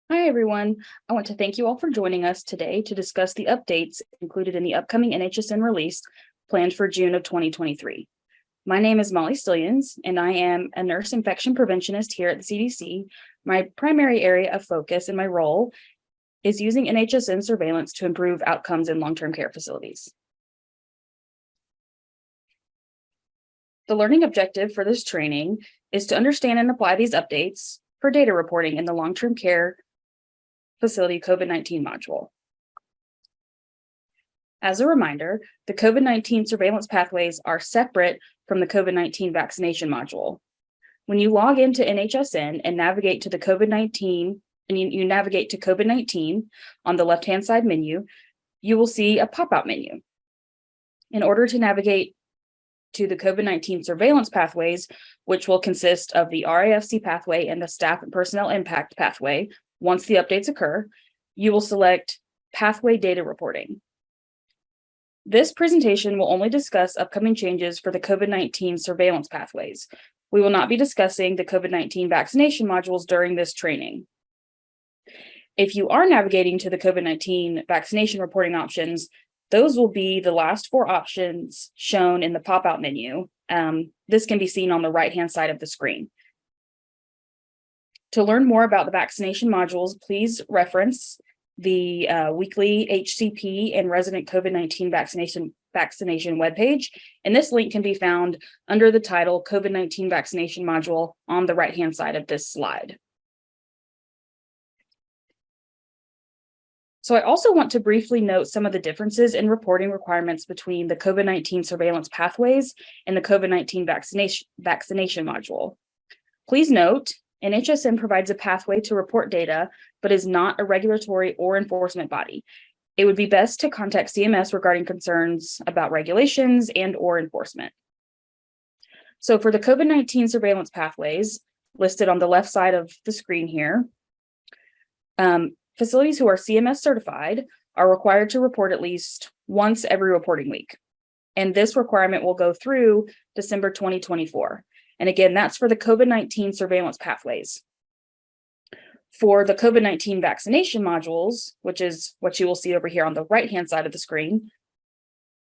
Hi, everyone. I want to thank you all for joining us today to discuss the updates included in the upcoming NHSN release planned for June of 2023. My name is Molly Stillions, and I am a nurse infection preventionist here at the CDC. My primary area of focus in my role is using NHSN surveillance to improve outcomes in long-term care facilities. The learning objective for this training is to understand and apply these updates for data reporting in the long-term care facility COVID-19 module. As a reminder, the COVID-19 surveillance pathways are separate from the COVID-19 vaccination module. When you log into NHSN and navigate to the COVID-19, and you navigate to COVID-19 on the left-hand side menu, you will see a pop-out menu. In order to navigate to the COVID-19 surveillance pathways, which will consist of the RIFC pathway and the staff and personnel impact pathway, once the updates occur, you will select Pathway Data Reporting. This presentation will only discuss upcoming changes for the COVID-19 surveillance pathways. We will not be discussing the COVID-19 vaccination modules during this training. If you are navigating to the COVID-19 vaccination reporting options, those will be the last four options shown in the pop-out menu. This can be seen on the right-hand side of the screen. To learn more about the vaccination modules, please reference the weekly HCP and resident COVID-19 vaccination webpage. And this link can be found under the title COVID-19 vaccination module on the right-hand side of this slide. So I also want to briefly note some of the differences in reporting requirements between the COVID-19 surveillance pathways and the COVID-19 vaccination module. Please note, NHSN provides a pathway to report data, but is not a regulatory or enforcement body. It would be best to contact CMS regarding concerns about regulations and/or enforcement. So for the COVID-19 surveillance pathways listed on the left side of the screen here, facilities who are CMS certified are required to report at least once every reporting week. And this requirement will go through December 2024. And again, that's for the COVID-19 surveillance pathways. For the COVID-19 vaccination modules, which is what you will see over here on the right-hand side of the screen,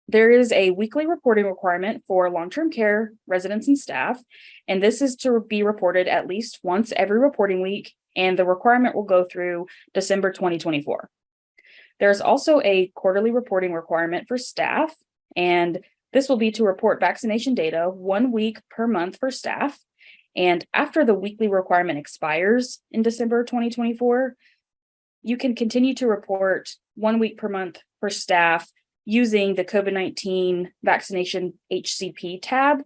there is a weekly reporting requirement for long-term care residents and staff, and this is to be reported at least once every reporting week, and the requirement will go through December 2024. There's also a quarterly reporting requirement for staff, and this will be to report vaccination data 1 week per month for staff. And after the weekly requirement expires in December 2024, you can continue to report 1 week per month for staff using the COVID-19 vaccination HCP tab.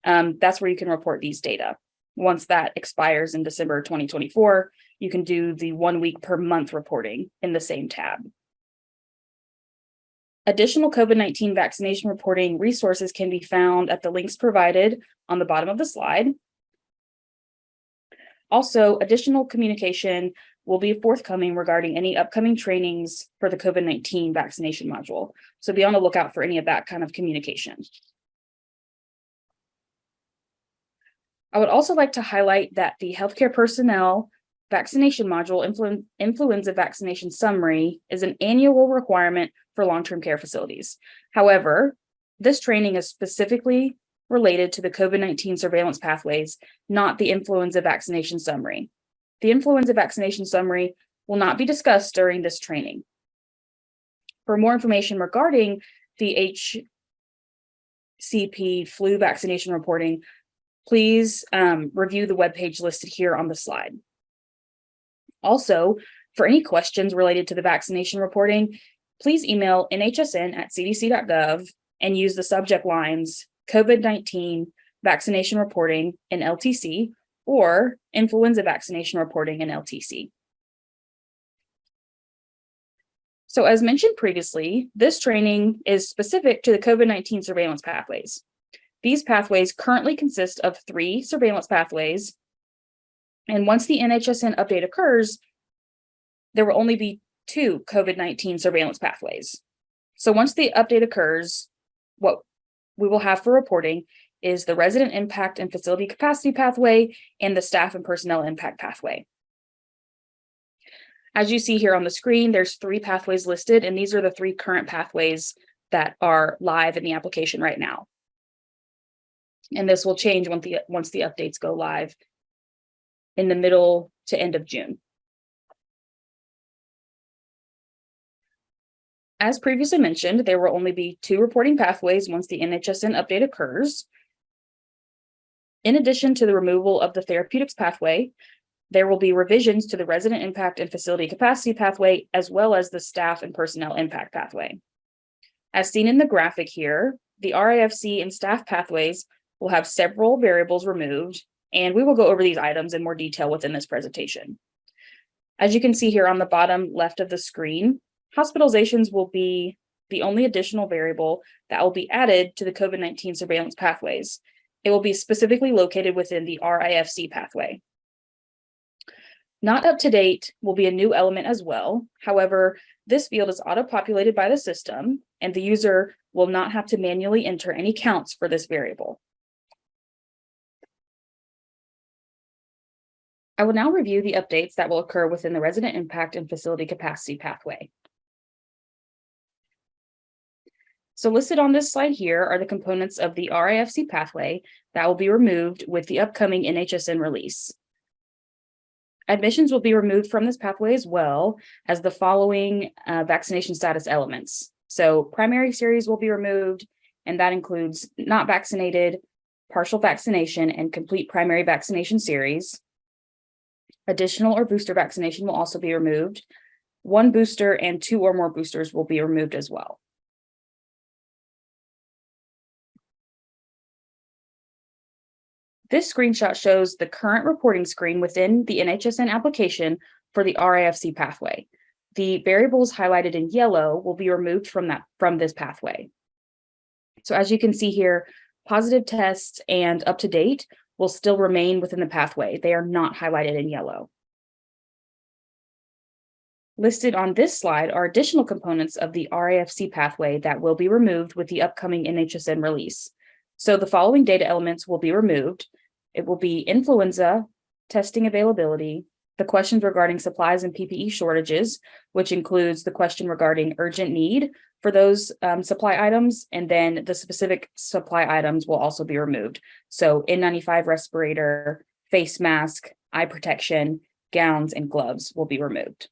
That's where you can report these data. Once that expires in December 2024, you can do the 1 week per month reporting in the same tab. Additional COVID-19 vaccination reporting resources can be found at the links provided on the bottom of the slide. Also, additional communication will be forthcoming regarding any upcoming trainings for the COVID-19 vaccination module. So be on the lookout for any of that kind of communication. I would also like to highlight that the healthcare personnel vaccination module influenza vaccination summary is an annual requirement for long-term care facilities. However, this training is specifically related to the COVID-19 surveillance pathways, not the influenza vaccination summary. The influenza vaccination summary will not be discussed during this training. For more information regarding the HCP flu vaccination reporting, please review the webpage listed here on the slide. Also, for any questions related to the vaccination reporting, please email nhsn@cdc.gov and use the subject lines COVID-19 vaccination reporting in LTC or influenza vaccination reporting in LTC. So as mentioned previously, this training is specific to the COVID-19 surveillance pathways. These pathways currently consist of 3 surveillance pathways, and once the NHSN update occurs, there will only be 2 COVID-19 surveillance pathways. So once the update occurs, what we will have for reporting is the resident impact and facility capacity pathway and the staff and personnel impact pathway. As you see here on the screen, there's 3 pathways listed, and these are the 3 current pathways that are live in the application right now. And this will change once the updates go live in the middle to end of June. As previously mentioned, there will only be 2 reporting pathways once the NHSN update occurs. In addition to the removal of the therapeutics pathway, there will be revisions to the resident impact and facility capacity pathway, as well as the staff and personnel impact pathway. As seen in the graphic here, the RIFC and staff pathways will have several variables removed, and we will go over these items in more detail within this presentation. As you can see here on the bottom left of the screen, hospitalizations will be the only additional variable that will be added to the COVID-19 surveillance pathways. It will be specifically located within the RIFC pathway. Not up to date will be a new element as well. However, this field is auto-populated by the system, and the user will not have to manually enter any counts for this variable. I will now review the updates that will occur within the resident impact and facility capacity pathway. So listed on this slide here are the components of the RIFC pathway that will be removed with the upcoming NHSN release. Admissions will be removed from this pathway as well as the following vaccination status elements. So primary series will be removed, and that includes not vaccinated, partial vaccination, and complete primary vaccination series. Additional or booster vaccination will also be removed. 1 booster and 2 or more boosters will be removed as well. This screenshot shows the current reporting screen within the NHSN application for the RIFC pathway. The variables highlighted in yellow will be removed from this pathway. So as you can see here, positive tests and up to date will still remain within the pathway. They are not highlighted in yellow. Listed on this slide are additional components of the RIFC pathway that will be removed with the upcoming NHSN release. So the following data elements will be removed. It will be influenza, testing availability, the questions regarding supplies and PPE shortages, which includes the question regarding urgent need for those supply items, and then the specific supply items will also be removed. So N95 respirator, face mask, eye protection, gowns, and gloves will be removed.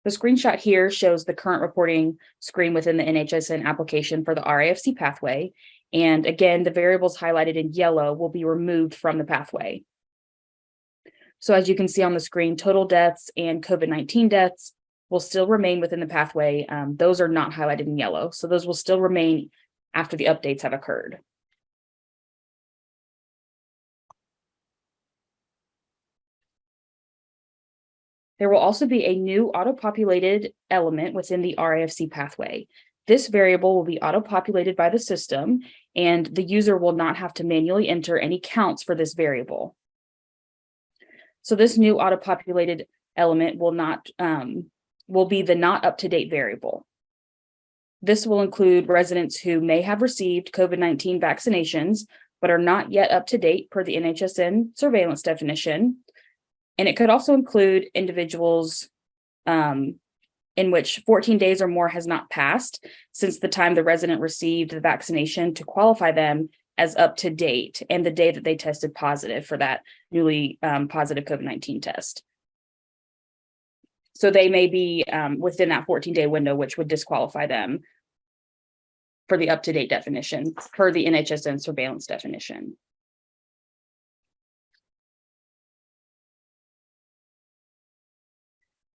The screenshot here shows the current reporting screen within the NHSN application for the RIFC pathway. And again, the variables highlighted in yellow will be removed from the pathway. So as you can see on the screen, total deaths and COVID-19 deaths will still remain within the pathway. Those are not highlighted in yellow, so those will still remain after the updates have occurred. There will also be a new auto-populated element within the RIFC pathway. This variable will be auto-populated by the system, and the user will not have to manually enter any counts for this variable. So this new auto-populated element will be the not up-to-date variable. This will include residents who may have received COVID-19 vaccinations, but are not yet up to date per the NHSN surveillance definition. And it could also include individuals in which 14 days or more has not passed since the time the resident received the vaccination to qualify them as up to date and the day that they tested positive for that newly positive COVID-19 test. So they may be within that 14-day window, which would disqualify them for the up-to-date definition per the NHSN surveillance definition.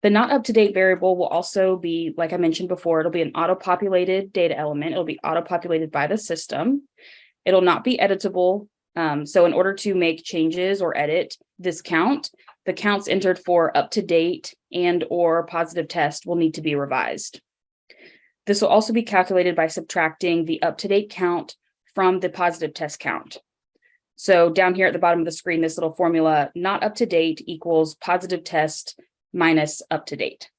The not up-to-date variable will also be, like I mentioned before, it'll be an auto-populated data element. It'll be auto-populated by the system. It'll not be editable. So in order to make changes or edit this count, the counts entered for up-to-date and or positive test will need to be revised. This will also be calculated by subtracting the up-to-date count from the positive test count. So down here at the bottom of the screen, this little formula, not up-to-date equals positive test minus up to date.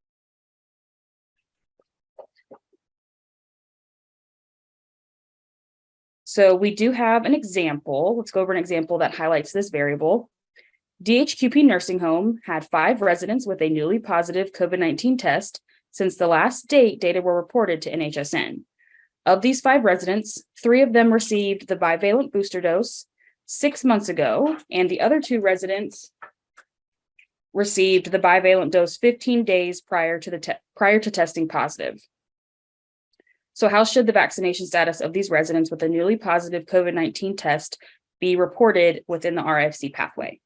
So we do have an example. Let's go over an example that highlights this variable. DHQP Nursing Home had 5 residents with a newly positive COVID-19 test since the last date data were reported to NHSN. Of these 5 residents, 3 of them received the bivalent booster dose 6 months ago, and the other 2 residents received the bivalent dose 15 days prior to testing positive. So how should the vaccination status of these residents with a newly positive COVID-19 test be reported within the RIFC pathway?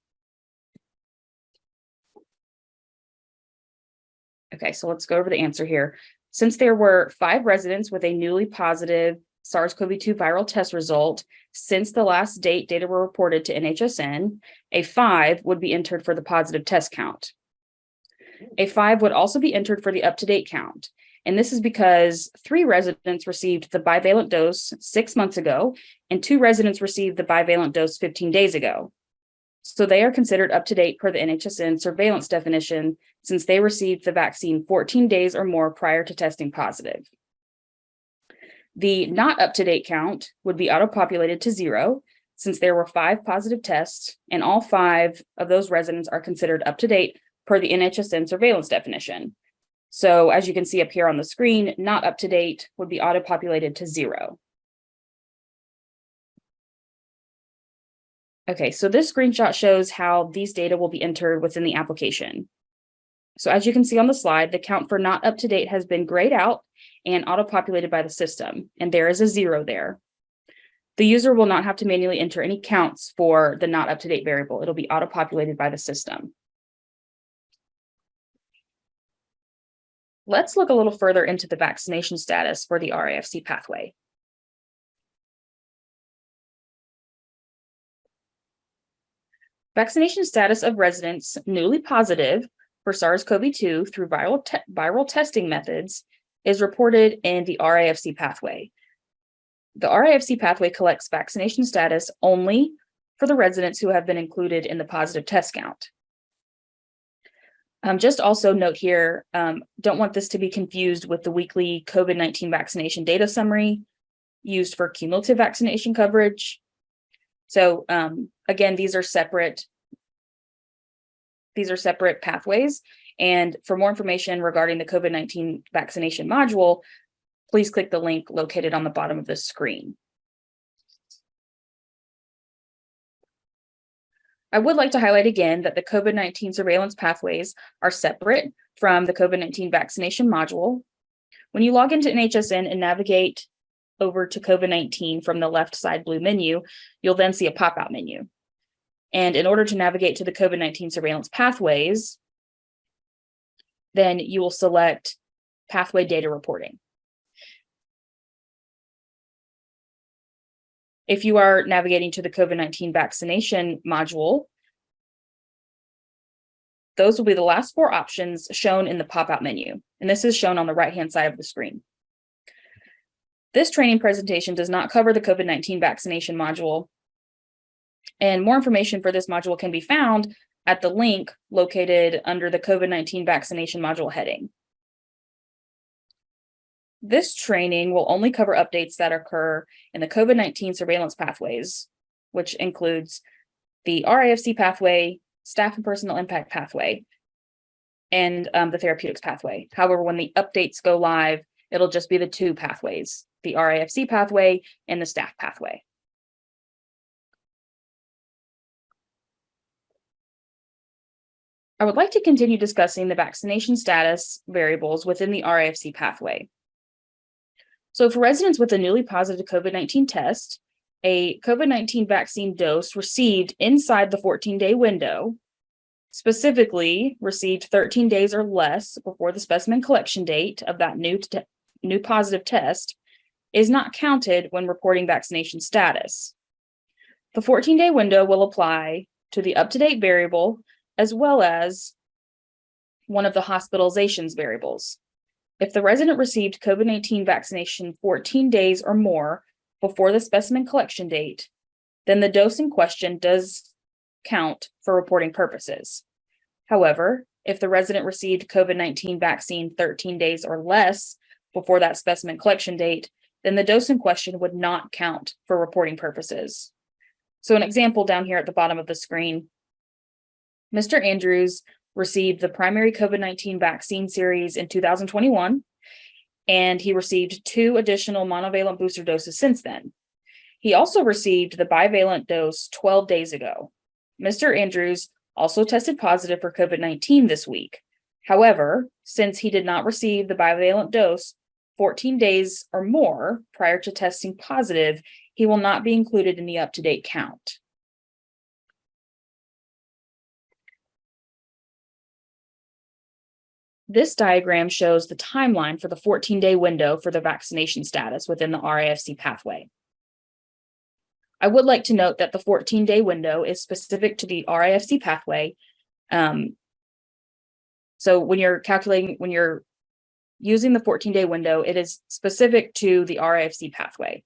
Okay, so let's go over the answer here. Since there were 5 residents with a newly positive SARS-CoV-2 viral test result since the last date data were reported to NHSN, a 5 would be entered for the positive test count. A 5 would also be entered for the up-to-date count. And this is because 3 residents received the bivalent dose 6 months ago, and 2 residents received the bivalent dose 15 days ago. So they are considered up to date per the NHSN surveillance definition since they received the vaccine 14 days or more prior to testing positive. The not up to date count would be auto-populated to 0 since there were 5 positive tests and all 5 of those residents are considered up to date per the NHSN surveillance definition. So as you can see up here on the screen, not up to date would be auto-populated to 0. Okay, so this screenshot shows how these data will be entered within the application. So as you can see on the slide, the count for not up to date has been grayed out and auto-populated by the system, and there is a 0 there. The user will not have to manually enter any counts for the not up to date variable. It'll be auto-populated by the system. Let's look a little further into the vaccination status for the RIFC pathway. Vaccination status of residents newly positive for SARS-CoV-2 through viral testing methods is reported in the RIFC pathway. The RIFC pathway collects vaccination status only for the residents who have been included in the positive test count. Just also note here, don't want this to be confused with the weekly COVID-19 vaccination data summary used for cumulative vaccination coverage. So again, these are separate pathways. And for more information regarding the COVID-19 vaccination module, please click the link located on the bottom of the screen. I would like to highlight again that the COVID-19 surveillance pathways are separate from the COVID-19 vaccination module. When you log into NHSN and navigate over to COVID-19 from the left side blue menu, you'll then see a pop-out menu. And in order to navigate to the COVID-19 surveillance pathways, then you will select pathway data reporting. If you are navigating to the COVID-19 vaccination module, those will be the last 4 options shown in the pop-out menu. And this is shown on the right-hand side of the screen. This training presentation does not cover the COVID-19 vaccination module, and more information for this module can be found at the link located under the COVID-19 vaccination module heading. This training will only cover updates that occur in the COVID-19 surveillance pathways, which includes the RIFC pathway, staff and personal impact pathway, and the therapeutics pathway. However, when the updates go live, it'll just be the 2 pathways, the RIFC pathway and the staff pathway. I would like to continue discussing the vaccination status variables within the RIFC pathway. So for residents with a newly positive COVID-19 test, a COVID-19 vaccine dose received inside the 14-day window, specifically received 13 days or less before the specimen collection date of that new positive test, is not counted when reporting vaccination status. The 14-day window will apply to the up-to-date variable as well as one of the hospitalizations variables. If the resident received COVID-19 vaccination 14 days or more before the specimen collection date, then the dose in question does count for reporting purposes. However, if the resident received COVID-19 vaccine 13 days or less before that specimen collection date, then the dose in question would not count for reporting purposes. So an example down here at the bottom of the screen, Mr. Andrews received the primary COVID-19 vaccine series in 2021, and he received 2 additional monovalent booster doses since then. He also received the bivalent dose 12 days ago. Mr. Andrews also tested positive for COVID-19 this week. However, since he did not receive the bivalent dose 14 days or more prior to testing positive, he will not be included in the up-to-date count. This diagram shows the timeline for the 14-day window for the vaccination status within the RIFC pathway. I would like to note that the 14-day window is specific to the RIFC pathway. So when you're using the 14-day window, it is specific to the RIFC pathway.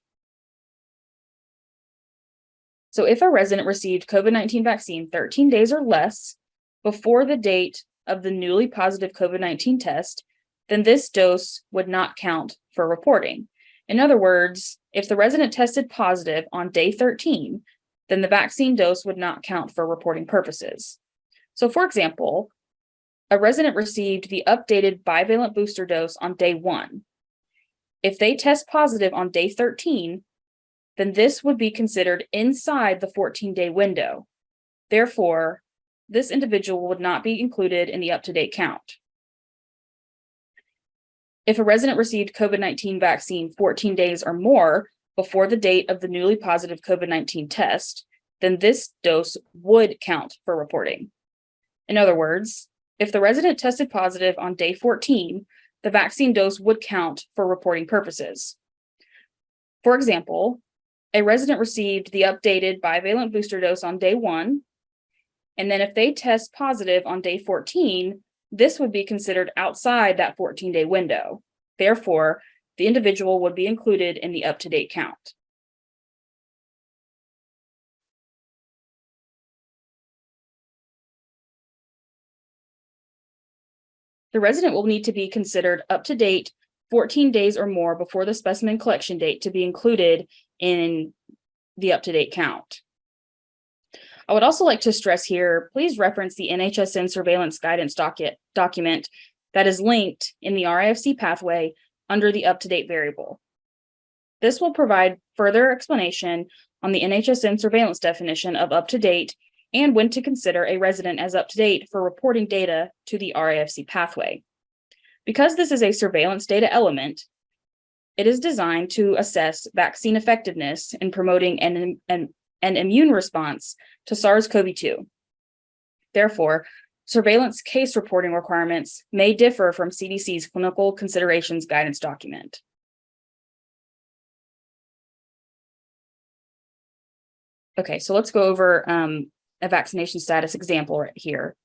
So if a resident received COVID-19 vaccine 13 days or less before the date of the newly positive COVID-19 test, then this dose would not count for reporting. In other words, if the resident tested positive on day 13, then the vaccine dose would not count for reporting purposes. So for example, a resident received the updated bivalent booster dose on day 1. If they test positive on day 13, then this would be considered inside the 14-day window. Therefore, this individual would not be included in the up-to-date count. If a resident received COVID-19 vaccine 14 days or more before the date of the newly positive COVID-19 test, then this dose would count for reporting. In other words, if the resident tested positive on day 14, the vaccine dose would count for reporting purposes. For example, a resident received the updated bivalent booster dose on day 1, and then if they test positive on day 14, this would be considered outside that 14-day window. Therefore, the individual would be included in the up-to-date count. The resident will need to be considered up to date 14 days or more before the specimen collection date to be included in the up-to-date count. I would also like to stress here, please reference the NHSN surveillance guidance document that is linked in the RIFC pathway under the up-to-date variable. This will provide further explanation on the NHSN surveillance definition of up-to-date and when to consider a resident as up-to-date for reporting data to the RIFC pathway. Because this is a surveillance data element, it is designed to assess vaccine effectiveness in promoting an immune response to SARS-CoV-2. Therefore, surveillance case reporting requirements may differ from CDC's clinical considerations guidance document. Okay, so let's go over a vaccination status example right here.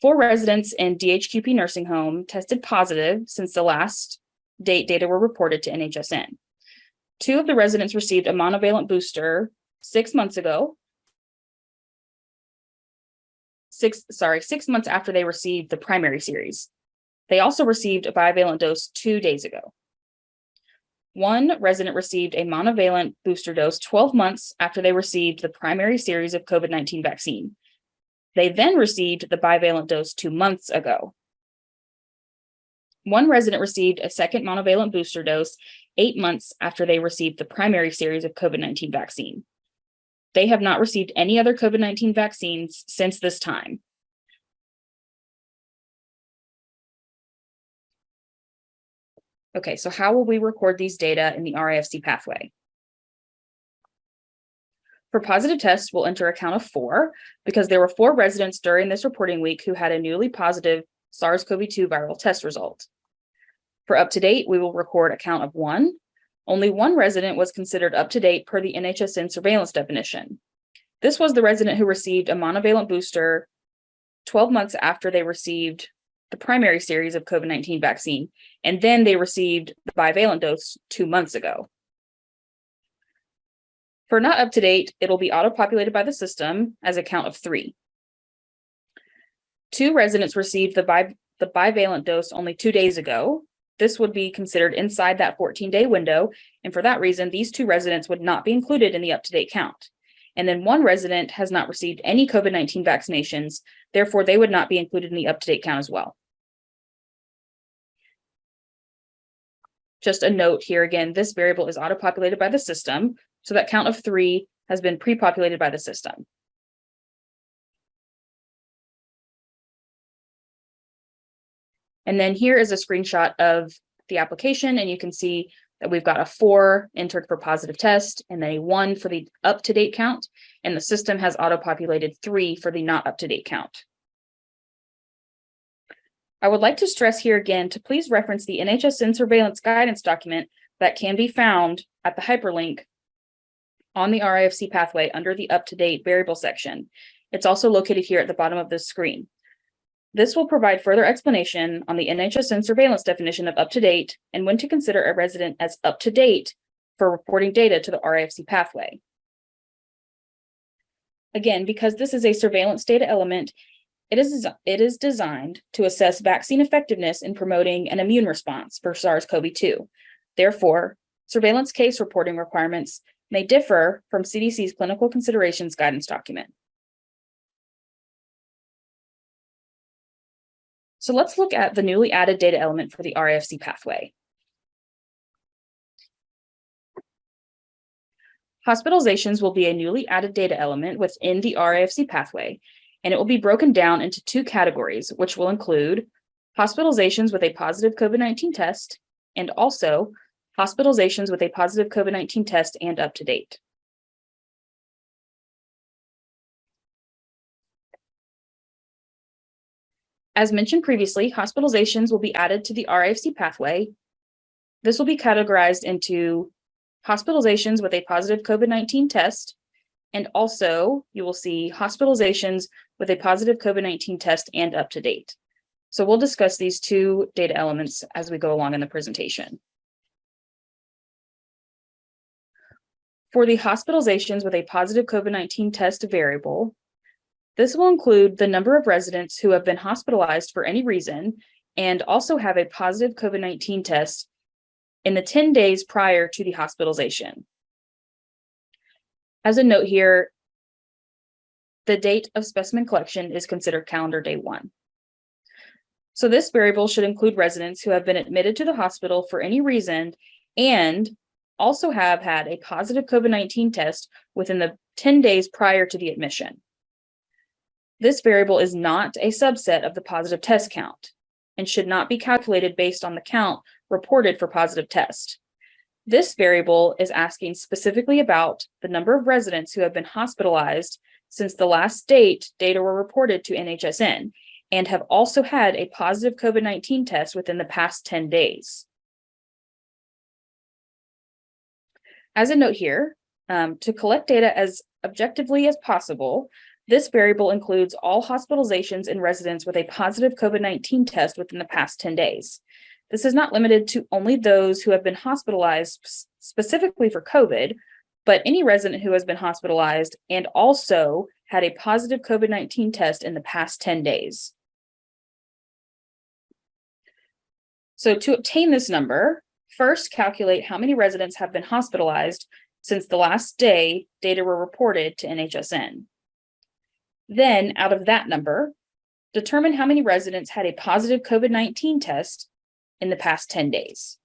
4 residents in DHQP nursing home tested positive since the last date data were reported to NHSN. 2 of the residents received a monovalent booster 6 months ago. 6 months after they received the primary series. They also received a bivalent dose 2 days ago. 1 resident received a monovalent booster dose 12 months after they received the primary series of COVID-19 vaccine. They then received the bivalent dose 2 months ago. 1 resident received a second monovalent booster dose 8 months after they received the primary series of COVID-19 vaccine. They have not received any other COVID-19 vaccines since this time. Okay, so how will we record these data in the RIFC pathway? For positive tests, we'll enter a count of 4 because there were 4 residents during this reporting week who had a newly positive SARS-CoV-2 viral test result. For up to date, we will record a count of 1. Only 1 resident was considered up to date per the NHSN surveillance definition. This was the resident who received a monovalent booster 12 months after they received the primary series of COVID-19 vaccine, and then they received the bivalent dose 2 months ago. For not up to date, it'll be auto-populated by the system as a count of 3. 2 residents received the bivalent dose only 2 days ago. This would be considered inside that 14-day window, and for that reason, these 2 residents would not be included in the up-to-date count. And then one resident has not received any COVID-19 vaccinations. Therefore, they would not be included in the up-to-date count as well. Just a note here again, this variable is auto-populated by the system. So that count of 3 has been pre-populated by the system. And then here is a screenshot of the application, and you can see that we've got a 4 entered for positive test and then a 1 for the up-to-date count, and the system has auto-populated 3 for the not up-to-date count. I would like to stress here again to please reference the NHSN surveillance guidance document that can be found at the hyperlink on the RIFC pathway under the up-to-date variable section. It's also located here at the bottom of the screen. This will provide further explanation on the NHSN surveillance definition of up-to-date and when to consider a resident as up-to-date for reporting data to the RIFC pathway. Again, because this is a surveillance data element, it is designed to assess vaccine effectiveness in promoting an immune response for SARS-CoV-2. Therefore, surveillance case reporting requirements may differ from CDC's clinical considerations guidance document. So let's look at the newly added data element for the RIFC pathway. Hospitalizations will be a newly added data element within the RIFC pathway, and it will be broken down into 2 categories, which will include hospitalizations with a positive COVID-19 test and also hospitalizations with a positive COVID-19 test and up to date. As mentioned previously, hospitalizations will be added to the RIFC pathway. This will be categorized into hospitalizations with a positive COVID-19 test, and also you will see hospitalizations with a positive COVID-19 test and up to date. So we'll discuss these 2 data elements as we go along in the presentation. For the hospitalizations with a positive COVID-19 test variable, this will include the number of residents who have been hospitalized for any reason and also have a positive COVID-19 test in the 10 days prior to the hospitalization. As a note here, the date of specimen collection is considered calendar day 1. So this variable should include residents who have been admitted to the hospital for any reason and also have had a positive COVID-19 test within the 10 days prior to the admission. This variable is not a subset of the positive test count and should not be calculated based on the count reported for positive test. This variable is asking specifically about the number of residents who have been hospitalized since the last date data were reported to NHSN and have also had a positive COVID-19 test within the past 10 days. As a note here, to collect data as objectively as possible, this variable includes all hospitalizations in residents with a positive COVID-19 test within the past 10 days. This is not limited to only those who have been hospitalized specifically for COVID, but any resident who has been hospitalized and also had a positive COVID-19 test in the past 10 days. So to obtain this number, first calculate how many residents have been hospitalized since the last day data were reported to NHSN. Then, out of that number, determine how many residents had a positive COVID-19 test in the past 10 days.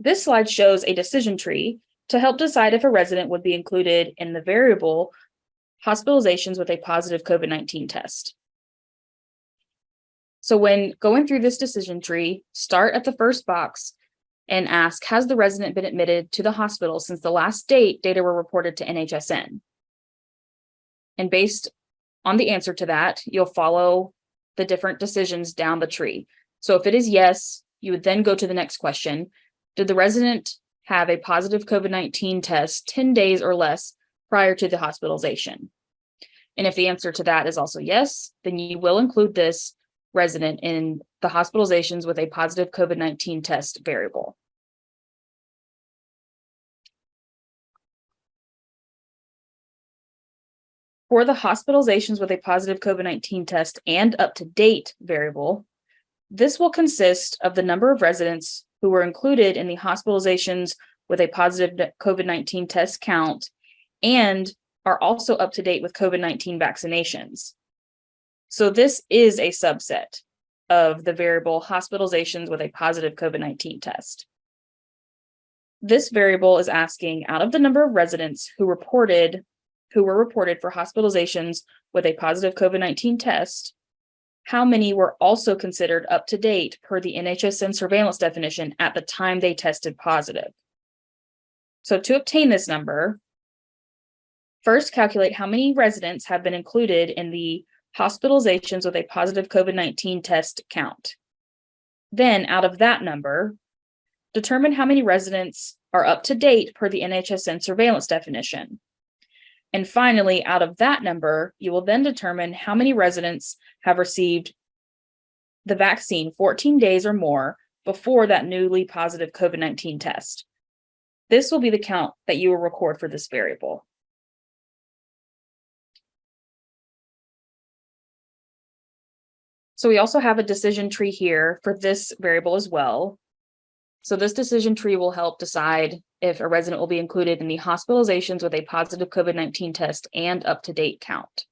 This slide shows a decision tree to help decide if a resident would be included in the variable hospitalizations with a positive COVID-19 test. So when going through this decision tree, start at the first box and ask, has the resident been admitted to the hospital since the last date data were reported to NHSN? And based on the answer to that, you'll follow the different decisions down the tree. So if it is yes, you would then go to the next question. Did the resident have a positive COVID-19 test 10 days or less prior to the hospitalization? And if the answer to that is also yes, then you will include this resident in the hospitalizations with a positive COVID-19 test variable. For the hospitalizations with a positive COVID-19 test and up-to-date variable, this will consist of the number of residents who who were included in the hospitalizations with a positive COVID-19 test count and are also up to date with COVID-19 vaccinations. So this is a subset of the variable hospitalizations with a positive COVID-19 test. This variable is asking, out of the number of residents who were reported for hospitalizations with a positive COVID-19 test, how many were also considered up to date per the NHSN surveillance definition at the time they tested positive? So to obtain this number, first calculate how many residents have been included in the hospitalizations with a positive COVID-19 test count. Then, out of that number, determine how many residents are up to date per the NHSN surveillance definition. And finally, out of that number, you will then determine how many residents have received the vaccine 14 days or more before that newly positive COVID-19 test. This will be the count that you will record for this variable. So we also have a decision tree here for this variable as well. So this decision tree will help decide if a resident will be included in the hospitalizations with a positive COVID-19 test and up-to-date count.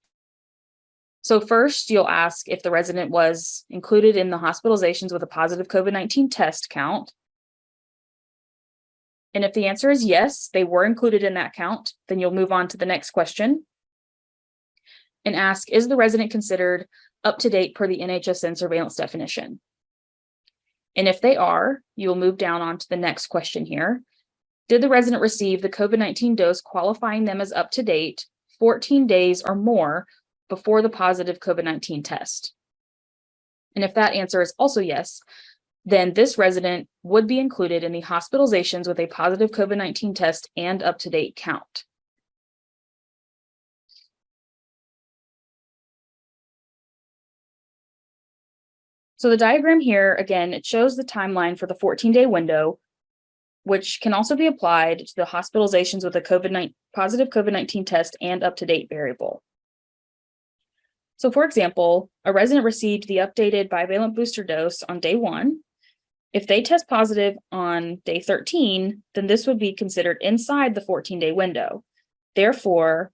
So first, you'll ask if the resident was included in the hospitalizations with a positive COVID-19 test count. And if the answer is yes, they were included in that count, then you'll move on to the next question and ask, is the resident considered up to date per the NHSN surveillance definition? And if they are, you will move down onto the next question here. Did the resident receive the COVID-19 dose qualifying them as up to date 14 days or more before the positive COVID-19 test? And if that answer is also yes, then this resident would be included in the hospitalizations with a positive COVID-19 test and up to date count. So the diagram here, again, it shows the timeline for the 14-day window, which can also be applied to the hospitalizations with a positive COVID-19 test and up-to-date variable. So for example, a resident received the updated bivalent booster dose on day 1. If they test positive on day 13, then this would be considered inside the 14-day window. Therefore,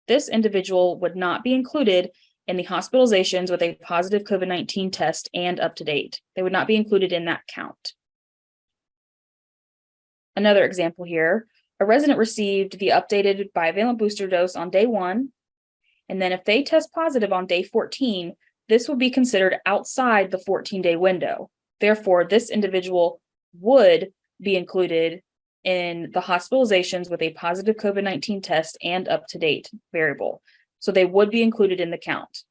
this individual would not be included in the hospitalizations with a positive COVID-19 test and up to date. They would not be included in that count. Another example here, a resident received the updated bivalent booster dose on day 1, and then if they test positive on day 14, this would be considered outside the 14-day window. Therefore, this individual would be included in the hospitalizations with a positive COVID-19 test and up to date variable. So they would be included in the count.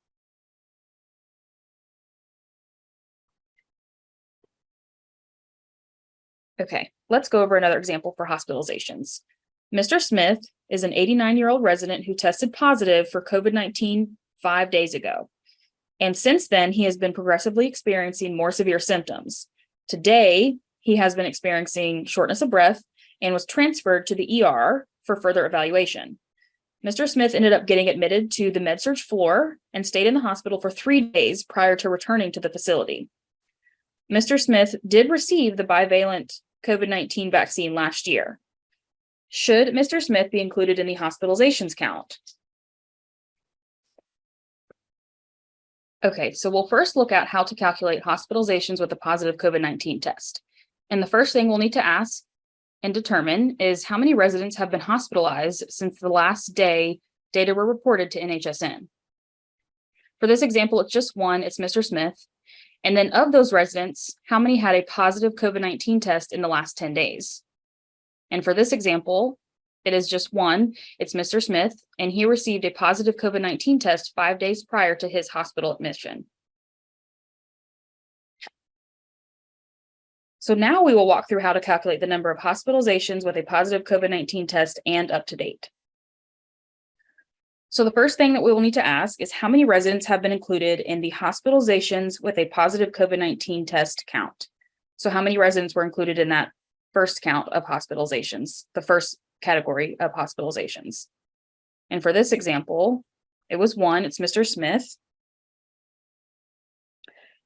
Okay, let's go over another example for hospitalizations. Mr. Smith is an 89-year-old resident who tested positive for COVID-19 5 days ago. And since then, he has been progressively experiencing more severe symptoms. Today, he has been experiencing shortness of breath and was transferred to the ER for further evaluation. Mr. Smith ended up getting admitted to the med-surg floor and stayed in the hospital for 3 days prior to returning to the facility. Mr. Smith did receive the bivalent COVID-19 vaccine last year. Should Mr. Smith be included in the hospitalizations count? Okay, so we'll first look at how to calculate hospitalizations with a positive COVID-19 test. And the first thing we'll need to ask and determine is how many residents have been hospitalized since the last day data were reported to NHSN. For this example, it's just one, it's Mr. Smith. And then of those residents, how many had a positive COVID-19 test in the last 10 days? And for this example, it is just one, it's Mr. Smith, and he received a positive COVID-19 test 5 days prior to his hospital admission. So now we will walk through how to calculate the number of hospitalizations with a positive COVID-19 test and up to date. So the first thing that we will need to ask is how many residents have been included in the hospitalizations with a positive COVID-19 test count. So how many residents were included in that first count of hospitalizations, the first category of hospitalizations? And for this example, it was one, it's Mr. Smith.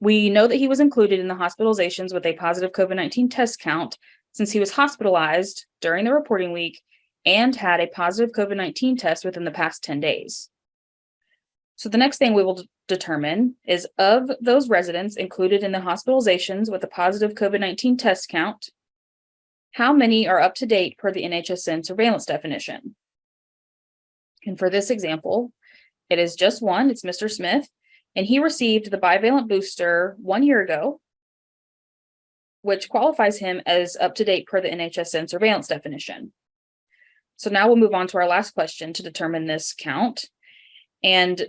We know that he was included in the hospitalizations with a positive COVID-19 test count since he was hospitalized during the reporting week and had a positive COVID-19 test within the past 10 days. So the next thing we will determine is, of those residents included in the hospitalizations with a positive COVID-19 test count, how many are up to date per the NHSN surveillance definition? And for this example, it is just one, it's Mr. Smith, and he received the bivalent booster 1 year ago, which qualifies him as up to date per the NHSN surveillance definition. So now we'll move on to our last question to determine this count. And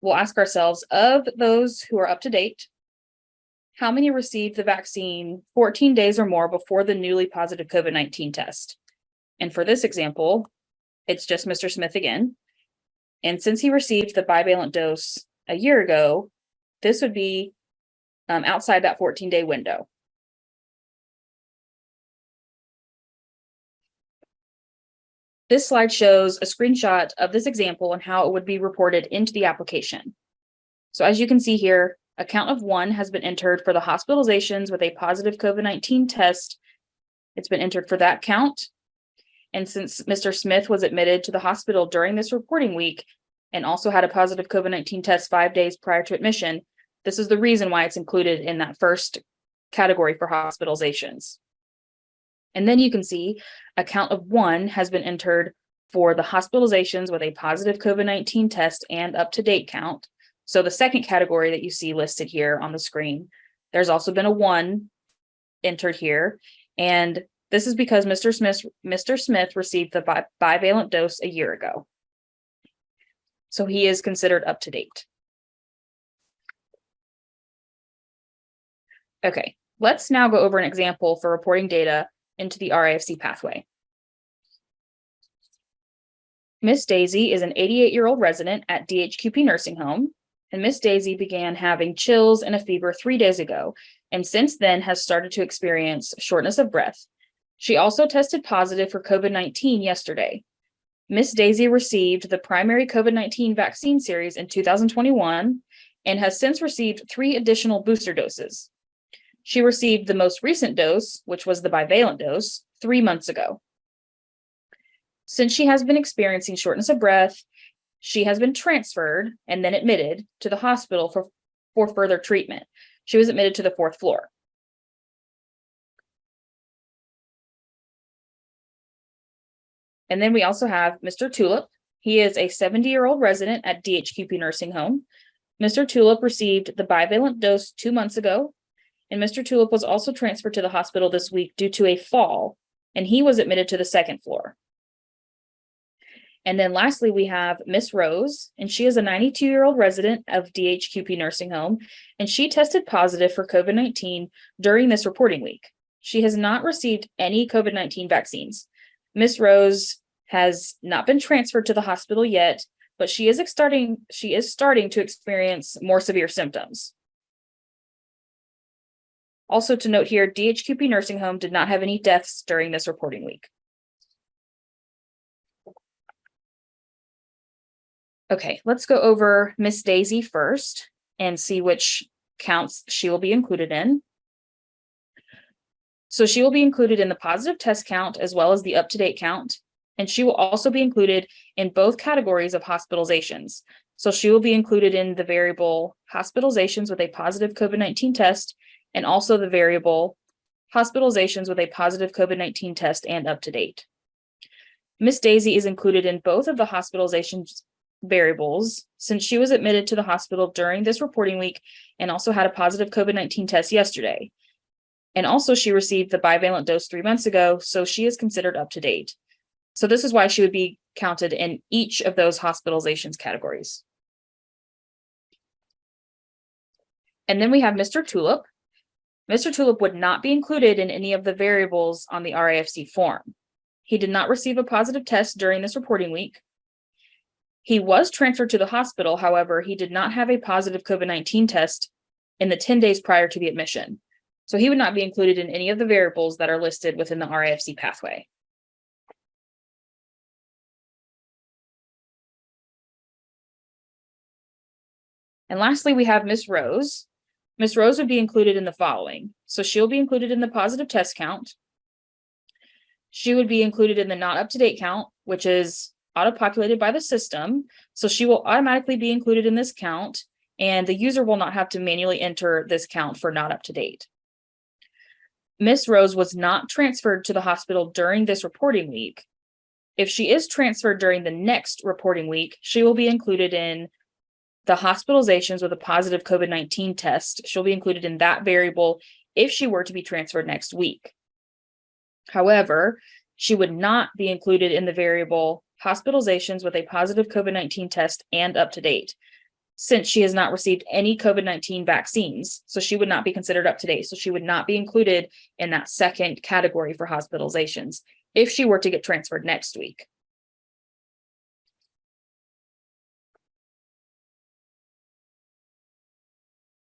we'll ask ourselves, of those who are up to date, how many received the vaccine 14 days or more before the newly positive COVID-19 test? And for this example, it's just Mr. Smith again. And since he received the bivalent dose a year ago, this would be outside that 14-day window. This slide shows a screenshot of this example and how it would be reported into the application. So as you can see here, a count of 1 has been entered for the hospitalizations with a positive COVID-19 test. It's been entered for that count. And since Mr. Smith was admitted to the hospital during this reporting week and also had a positive COVID-19 test 5 days prior to admission, this is the reason why it's included in that first category for hospitalizations. And then you can see a count of 1 has been entered for the hospitalizations with a positive COVID-19 test and up-to-date count. So the second category that you see listed here on the screen, there's also been a 1 entered here. And this is because Mr. Smith received the bivalent dose a year ago. So he is considered up to date. Okay, let's now go over an example for reporting data into the RIFC pathway. Miss Daisy is an 88-year-old resident at DHQP Nursing Home, and Miss Daisy began having chills and a fever 3 days ago, and since then has started to experience shortness of breath. She also tested positive for COVID-19 yesterday. Miss Daisy received the primary COVID-19 vaccine series in 2021 and has since received 3 additional booster doses. She received the most recent dose, which was the bivalent dose, 3 months ago. Since she has been experiencing shortness of breath, she has been transferred and then admitted to the hospital for further treatment. She was admitted to the 4th floor. And then we also have Mr. Tulip. He is a 70-year-old resident at DHQP Nursing Home. Mr. Tulip received the bivalent dose 2 months ago, and Mr. Tulip was also transferred to the hospital this week due to a fall, and he was admitted to the 2nd floor. And then lastly, we have Miss Rose, and she is a 92-year-old resident of DHQP Nursing Home, and she tested positive for COVID-19 during this reporting week. She has not received any COVID-19 vaccines. Miss Rose has not been transferred to the hospital yet, but she is starting to experience more severe symptoms. Also to note here, DHQP Nursing Home did not have any deaths during this reporting week. Okay, let's go over Miss Daisy first and see which counts she will be included in. So she will be included in the positive test count as well as the up-to-date count, and she will also be included in both categories of hospitalizations. So she will be included in the variable hospitalizations with a positive COVID-19 test and also the variable hospitalizations with a positive COVID-19 test and up-to-date. Miss Daisy is included in both of the hospitalizations variables since she was admitted to the hospital during this reporting week and also had a positive COVID-19 test yesterday. And also she received the bivalent dose 3 months ago, so she is considered up to date. So this is why she would be counted in each of those hospitalizations categories. And then we have Mr. Tulip. Mr. Tulip would not be included in any of the variables on the RIFC form. He did not receive a positive test during this reporting week. He was transferred to the hospital, however, he did not have a positive COVID-19 test in the 10 days prior to the admission. So he would not be included in any of the variables that are listed within the RIFC pathway. And lastly, we have Miss Rose. Ms. Rose would be included in the following. So she'll be included in the positive test count. She would be included in the not up to date count, which is auto-populated by the system. So she will automatically be included in this count, and the user will not have to manually enter this count for not up to date. Ms. Rose was not transferred to the hospital during this reporting week. If she is transferred during the next reporting week, she will be included in the hospitalizations with a positive COVID-19 test. She'll be included in that variable if she were to be transferred next week. However, she would not be included in the variable hospitalizations with a positive COVID-19 test and up to date, since she has not received any COVID-19 vaccines. So she would not be considered up to date. So she would not be included in that second category for hospitalizations if she were to get transferred next week.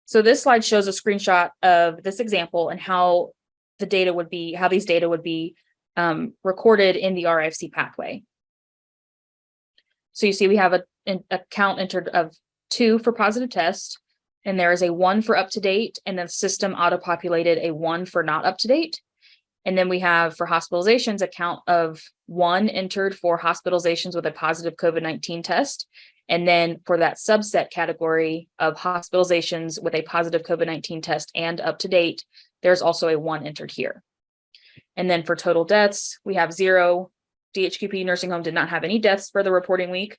So this slide shows a screenshot of this example and how these data would be recorded in the RIFC pathway. So you see we have a count entered of 2 for positive test, and there is a 1 for up to date, and the system auto-populated a 1 for not up to date. And then we have for hospitalizations a count of 1 entered for hospitalizations with a positive COVID-19 test. And then for that subset category of hospitalizations with a positive COVID-19 test and up to date, there's also a 1 entered here. And then for total deaths, we have 0. DHQP nursing home did not have any deaths for the reporting week.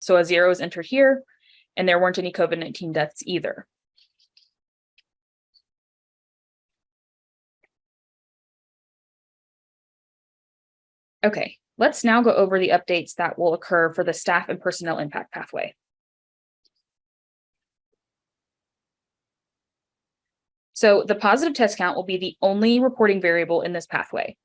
So a 0 is entered here, and there weren't any COVID-19 deaths either. Okay, let's now go over the updates that will occur for the staff and personnel impact pathway. So the positive test count will be the only reporting variable in this pathway.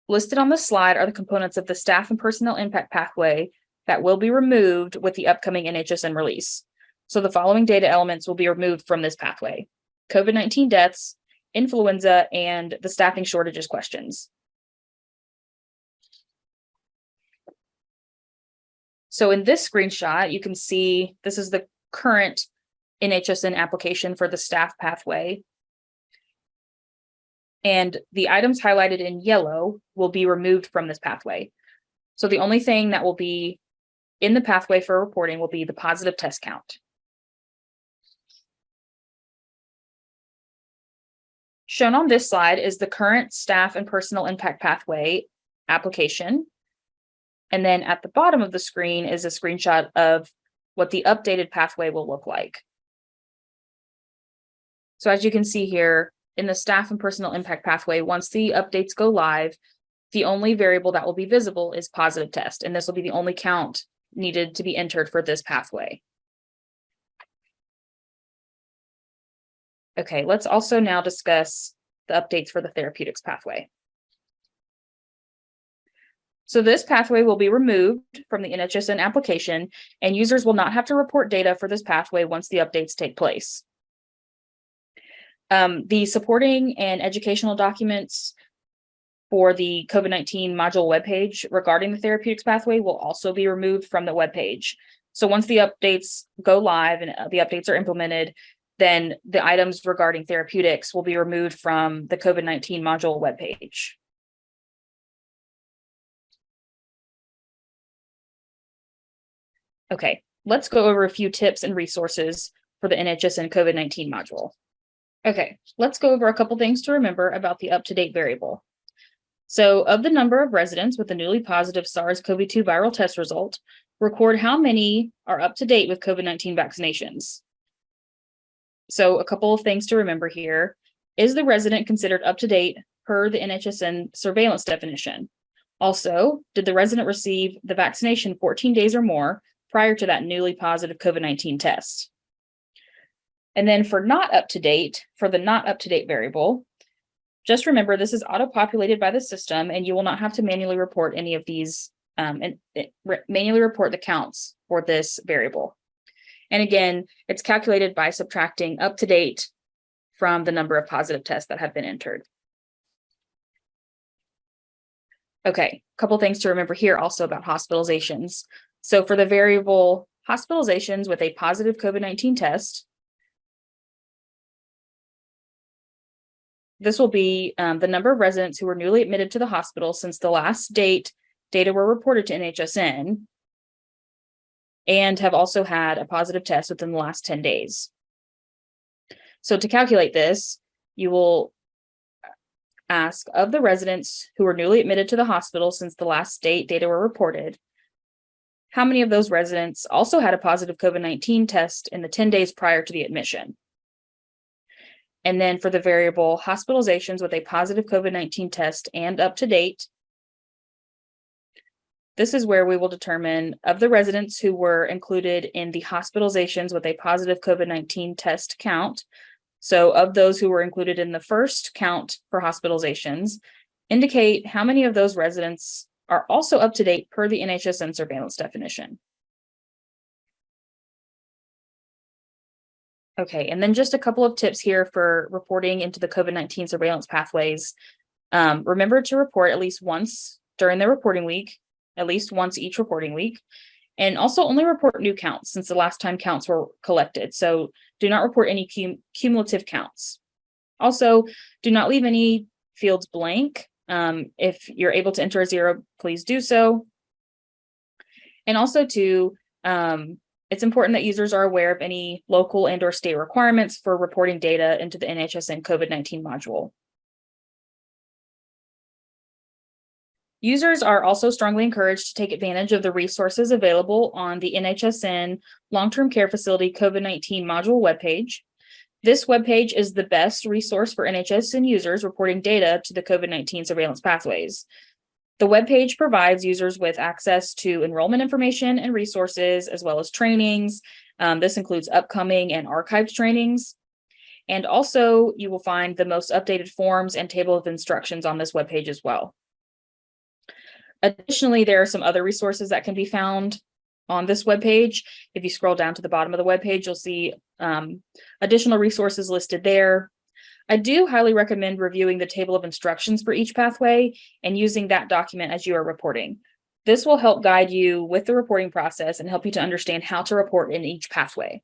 Listed on the slide are the components of the staff and personnel impact pathway that will be removed with the upcoming NHSN release. So the following data elements will be removed from this pathway: COVID-19 deaths, influenza, and the staffing shortages questions. So in this screenshot, you can see this is the current NHSN application for the staff pathway. And the items highlighted in yellow will be removed from this pathway. So the only thing that will be in the pathway for reporting will be the positive test count. Shown on this slide is the current staff and personnel impact pathway application. And then at the bottom of the screen is a screenshot of what the updated pathway will look like. So as you can see here, in the staff and personnel impact pathway, once the updates go live, the only variable that will be visible is positive test, and this will be the only count needed to be entered for this pathway. Okay, let's also now discuss the updates for the therapeutics pathway. So this pathway will be removed from the NHSN application, and users will not have to report data for this pathway once the updates take place. The supporting and educational documents for the COVID-19 module webpage regarding the therapeutics pathway will also be removed from the webpage. So once the updates go live and the updates are implemented, then the items regarding therapeutics will be removed from the COVID-19 module webpage. Okay, let's go over a few tips and resources for the NHSN COVID-19 module. Okay, let's go over a couple things to remember about the up-to-date variable. So of the number of residents with a newly positive SARS-CoV-2 viral test result, record how many are up to date with COVID-19 vaccinations. So a couple of things to remember here. Is the resident considered up to date per the NHSN surveillance definition? Also, did the resident receive the vaccination 14 days or more prior to that newly positive COVID-19 test? And then for not up to date, for the not up to date variable, just remember this is auto-populated by the system, and you will not have to manually report any of these, manually report the counts for this variable. And again, it's calculated by subtracting up to date from the number of positive tests that have been entered. Okay, a couple things to remember here also about hospitalizations. So for the variable hospitalizations with a positive COVID-19 test. This will be the number of residents who were newly admitted to the hospital since the last date data were reported to NHSN and have also had a positive test within the last 10 days. So to calculate this, you will ask, of the residents who were newly admitted to the hospital since the last date data were reported, how many of those residents also had a positive COVID-19 test in the 10 days prior to the admission? And then for the variable hospitalizations with a positive COVID-19 test and up to date, this is where we will determine, of the residents who were included in the hospitalizations with a positive COVID-19 test count. So of those who were included in the first count for hospitalizations, indicate how many of those residents are also up to date per the NHSN surveillance definition. Okay, and then just a couple of tips here for reporting into the COVID-19 surveillance pathways. Remember to report at least once during the reporting week, at least once each reporting week, and also only report new counts since the last time counts were collected. So do not report any cumulative counts. Also, do not leave any fields blank. If you're able to enter a 0, please do so. And also it's important that users are aware of any local and/or state requirements for reporting data into the NHSN COVID-19 module. Users are also strongly encouraged to take advantage of the resources available on the NHSN Long-Term Care Facility COVID-19 module webpage. This webpage is the best resource for NHSN users reporting data to the COVID-19 surveillance pathways. The webpage provides users with access to enrollment information and resources, as well as trainings. This includes upcoming and archived trainings. And also, you will find the most updated forms and table of instructions on this webpage as well. Additionally, there are some other resources that can be found on this webpage. If you scroll down to the bottom of the webpage, you'll see additional resources listed there. I do highly recommend reviewing the table of instructions for each pathway and using that document as you are reporting. This will help guide you with the reporting process and help you to understand how to report in each pathway.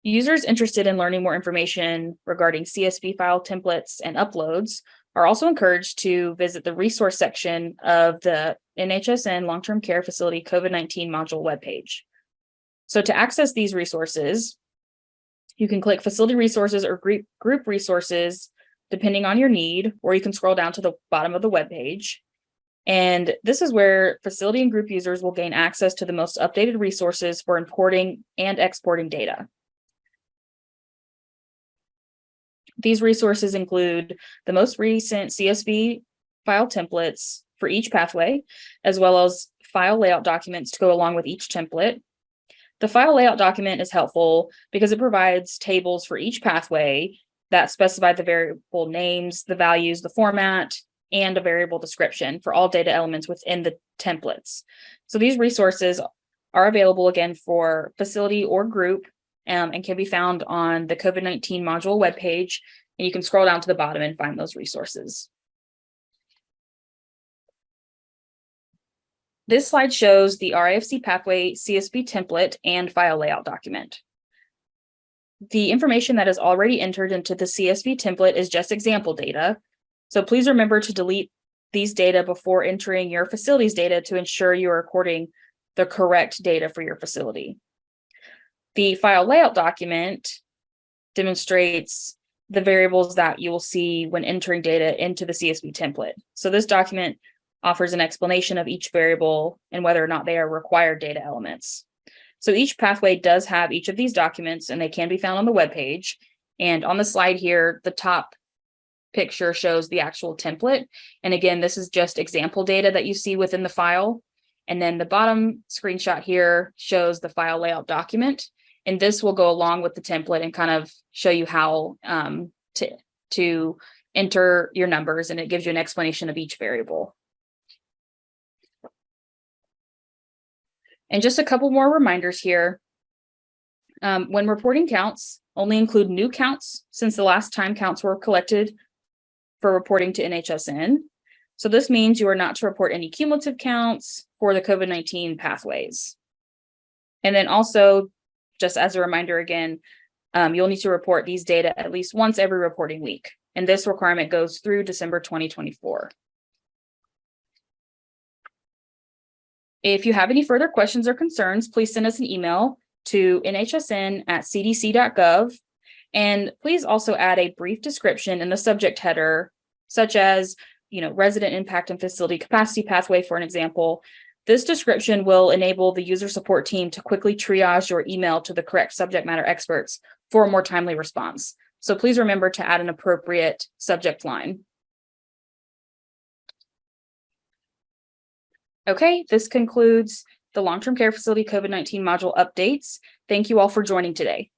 Users interested in learning more information regarding CSV file templates and uploads are also encouraged to visit the resource section of the NHSN Long-Term Care Facility COVID-19 module webpage. So to access these resources, you can click Facility Resources or Group Resources, depending on your need, or you can scroll down to the bottom of the webpage. And this is where facility and group users will gain access to the most updated resources for importing and exporting data. These resources include the most recent CSV file templates for each pathway, as well as file layout documents to go along with each template. The file layout document is helpful because it provides tables for each pathway that specify the variable names, the values, the format, and a variable description for all data elements within the templates. So these resources are available again for facility or group and can be found on the COVID-19 module webpage, and you can scroll down to the bottom and find those resources. This slide shows the RIFC pathway CSV template and file layout document. The information that is already entered into the CSV template is just example data, so please remember to delete these data before entering your facility's data to ensure you are recording the correct data for your facility. The file layout document demonstrates the variables that you will see when entering data into the CSV template. So this document offers an explanation of each variable and whether or not they are required data elements. So each pathway does have each of these documents, and they can be found on the webpage. And on the slide here, the top picture shows the actual template. And again, this is just example data that you see within the file. And then the bottom screenshot here shows the file layout document. And this will go along with the template and kind of show you how to enter your numbers, and it gives you an explanation of each variable. And just a couple more reminders here. When reporting counts, only include new counts since the last time counts were collected for reporting to NHSN. So this means you are not to report any cumulative counts for the COVID-19 pathways. And then also, just as a reminder again, you'll need to report these data at least once every reporting week. And this requirement goes through December 2024. If you have any further questions or concerns, please send us an email to nhsn@cdc.gov. And please also add a brief description in the subject header, such as, resident impact and facility capacity pathway, for an example. This description will enable the user support team to quickly triage your email to the correct subject matter experts for a more timely response. So please remember to add an appropriate subject line. Okay, this concludes the long-term care facility COVID-19 module updates. Thank you all for joining today.